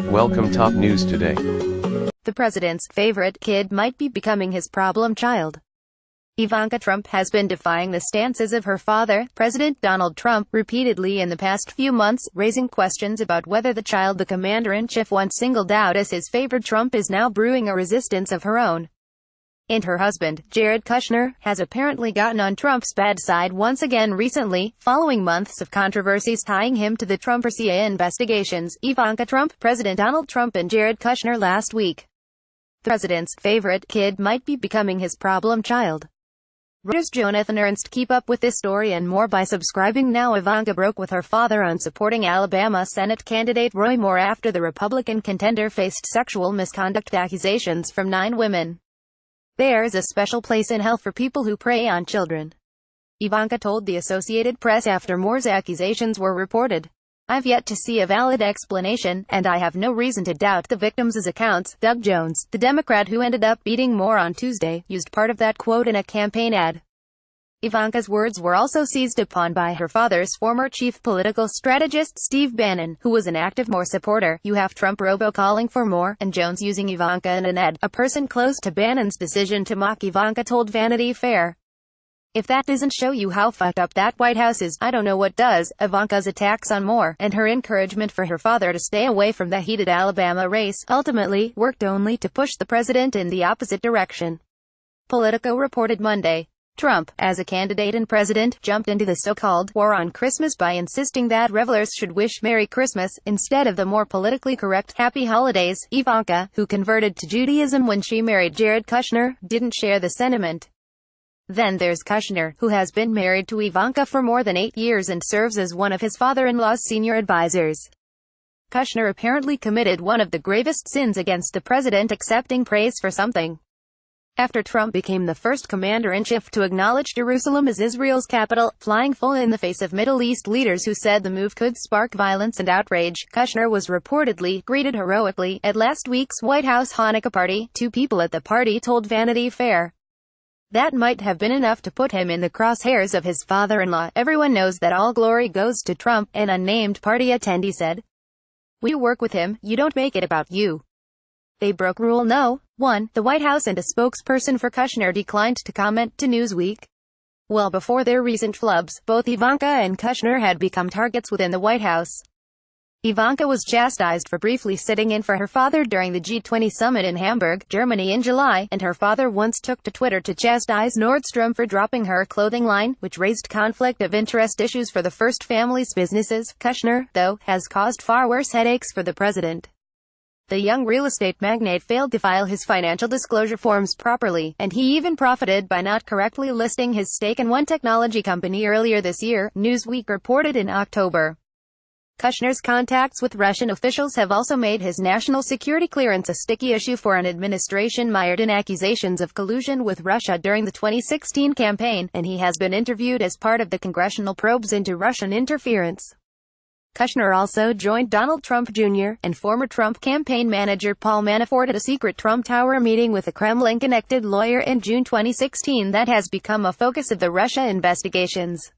Welcome top news today. The president's favorite kid might be becoming his problem child. Ivanka Trump has been defying the stances of her father, President Donald Trump, repeatedly in the past few months, raising questions about whether the child the commander-in-chief once singled out as his favorite Trump is now brewing a resistance of her own. And her husband, Jared Kushner, has apparently gotten on Trump's bad side once again recently, following months of controversies tying him to the Trump-Russia investigations. Ivanka Trump, President Donald Trump and Jared Kushner last week. The president's favorite kid might be becoming his problem child. Reuters' Jonathan Ernst. Keep up with this story and more by subscribing now. Ivanka broke with her father on supporting Alabama Senate candidate Roy Moore after the Republican contender faced sexual misconduct accusations from 9 women. There's a special place in hell for people who prey on children, Ivanka told the Associated Press after Moore's accusations were reported. I've yet to see a valid explanation, and I have no reason to doubt the victims' accounts. Doug Jones, the Democrat who ended up beating Moore on Tuesday, used part of that quote in a campaign ad. Ivanka's words were also seized upon by her father's former chief political strategist Steve Bannon, who was an active Moore supporter. You have Trump robocalling for Moore, and Jones using Ivanka in an ad. A person close to Bannon's decision to mock Ivanka told Vanity Fair. If that doesn't show you how fucked up that White House is, I don't know what does. Ivanka's attacks on Moore, and her encouragement for her father to stay away from the heated Alabama race, ultimately worked only to push the president in the opposite direction. Politico reported Monday. Trump, as a candidate and president, jumped into the so-called war on Christmas by insisting that revelers should wish Merry Christmas, instead of the more politically correct Happy Holidays. Ivanka, who converted to Judaism when she married Jared Kushner, didn't share the sentiment. Then there's Kushner, who has been married to Ivanka for more than 8 years and serves as one of his father-in-law's senior advisors. Kushner apparently committed one of the gravest sins against the president, accepting praise for something. After Trump became the first commander-in-chief to acknowledge Jerusalem as Israel's capital, flying full in the face of Middle East leaders who said the move could spark violence and outrage, Kushner was reportedly greeted heroically at last week's White House Hanukkah party. 2 people at the party told Vanity Fair. That might have been enough to put him in the crosshairs of his father-in-law. Everyone knows that all glory goes to Trump, an unnamed party attendee said. We work with him, you don't make it about you. They broke Rule No. 1. The White House and a spokesperson for Kushner declined to comment to Newsweek. Well before their recent flubs, both Ivanka and Kushner had become targets within the White House. Ivanka was chastised for briefly sitting in for her father during the G20 summit in Hamburg, Germany in July, and her father once took to Twitter to chastise Nordstrom for dropping her clothing line, which raised conflict of interest issues for the first family's businesses. Kushner, though, has caused far worse headaches for the president. The young real estate magnate failed to file his financial disclosure forms properly, and he even profited by not correctly listing his stake in one technology company earlier this year, Newsweek reported in October. Kushner's contacts with Russian officials have also made his national security clearance a sticky issue for an administration mired in accusations of collusion with Russia during the 2016 campaign, and he has been interviewed as part of the congressional probes into Russian interference. Kushner also joined Donald Trump Jr. and former Trump campaign manager Paul Manafort at a secret Trump Tower meeting with a Kremlin-connected lawyer in June 2016 that has become a focus of the Russia investigations.